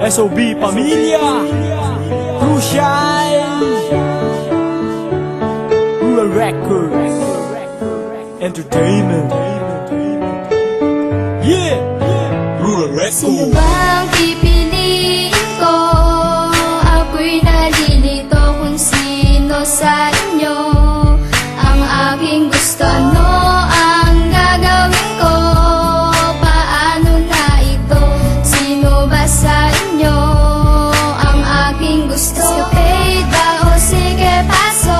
SOB Pamilya, Crucial, Rural Records, Entertainment. Yeah, Rural Records. Sino bang pipiliin ko? Ako'y nalilito kung sino sa inyo ang aking gusto. Ano ang gagawin ko? Paano na ito? Sino ba sa inyo ang aking gusto? Escapade ba o sige paso?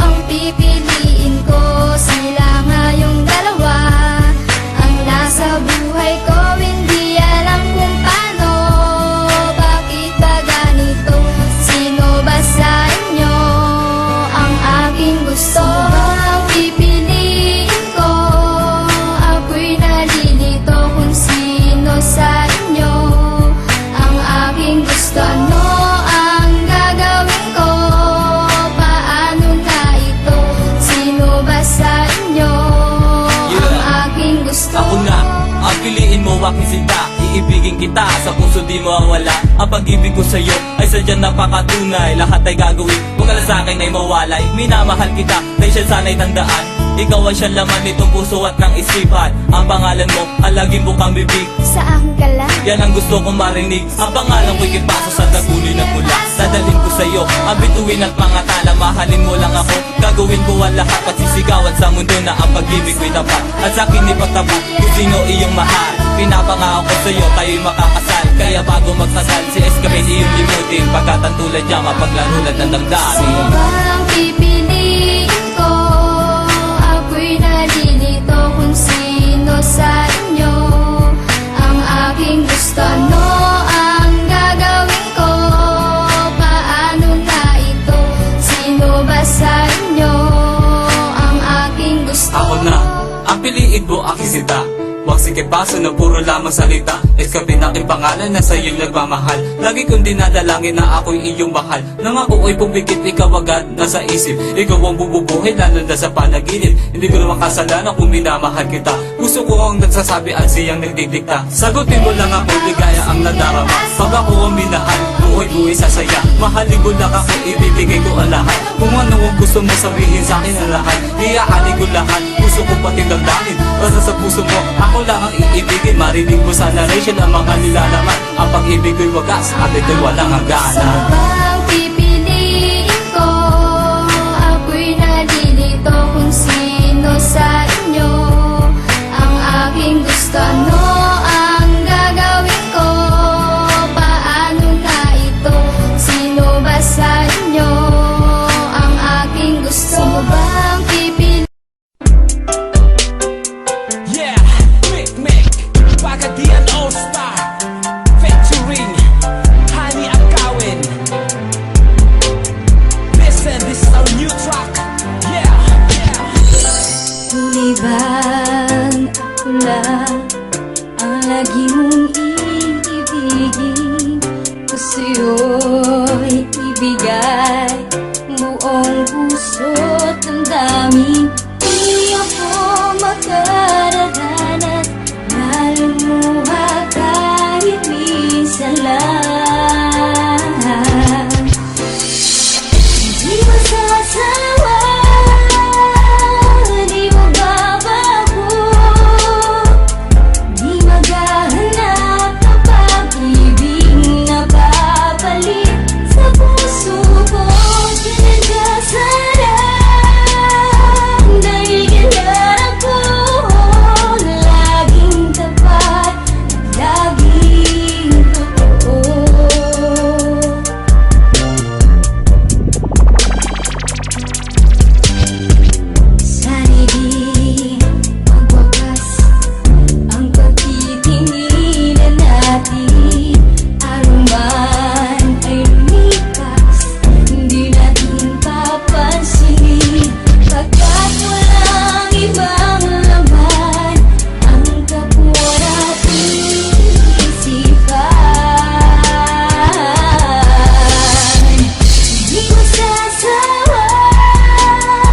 Ang pipiliin ko, sila nga yung dalawa ang nasa buhay ko. Hindi alam kung paano, bakit ba ganito? Sino ba sa inyo ang aking gusto? Ang pipiliin ko, ako'y nalilito kung sino sa inyo ang aking gusto. Ano ang gagawin ko? Paano na ito? Sino ba sa inyo ang aking gusto? Ako na, ang piliin mo aking sinta. Iibigin kita, sa puso di mawawala. Ang pag-ibig ko sa'yo ay sadyang napakatunay. Lahat ay gagawin, huwag ka lang sa'kin ay mawalay. Minamahal kita, dahil siya sana'y tandaan. Ikaw ang siya laman nitong puso at ng isipan. Ang pangalan mo, alagin mo kang bibig. Sa akin ka lang. Yan ang gusto kong marinig. Ang pangalan ko'y kipaso sa daguloy na pula. Dadalhin ko sa'yo ang bituin at mga tala. Mahalin mo lang ako, gagawin ko ang lahat. Pagsisigawan sa mundo na ang pag-ibig ko'y tapat. At sa'kin ipagtapat kung sino iyong mahal. Pinapangako ko sa'yo, tayo'y makakasal. Kaya bago magsasal, si Escapade iyong limutin. Pagkat ang tulad niya, mapaglaro ng damdamin. Sino ba ang pipiliin ko? Ako'y nalilito kung sino sa inyo ang aking gusto. Ano ang gagawin ko? Paano na ito? Sino ba sa inyo ang aking gusto? Ako na, ang piliin mo aking sinta. Huwag sige paso na puro lamang salita. Escapade na aking pangalan na sa'yo'y nagmamahal. Lagi kong dinadalangin na ako'y iyong mahal. Nang ako ay pumikit, ikaw agad nasa isip. Ikaw ang bububuhay lalo na sa panaginip. Hindi ko naman kasalanan kung minamahal kita. Gusto ko ang nagsasabi at siyang nagdidikta. Sagutin mo lang ako, ligaya ang nadarama. Pag ako ang minahal, buhay-buhay sasaya. Mahalin mo lang ako, ibibigay ko ang lahat. Kung ano ang gusto mo sabihin sa akin ang lahat, iaalin ko lahat, gusto ko pati damdamin. Basta sa puso mo, ako lang ang iibigin. Marinig mo sa narration ang mga nilalaman. Ang pag-ibig ko'y wagas at ito'y walang hangganan. Sino ba ang pipiliin ko? Ako'y nalilito kung sino sa inyo ang aking gusto. Ano ang gagawin ko? Paano na ito? Sino ba sa inyo ang aking gusto? Sino ba ang pipiliin? Yeah, Mick, Pagadian All-Star, featuring Hani Akawin. Listen, this is our new track. Yeah. Di bang ako lang ang lagi mong iibigin? Gusto sa'yo'y ibigay buong puso't damdamin. Di ako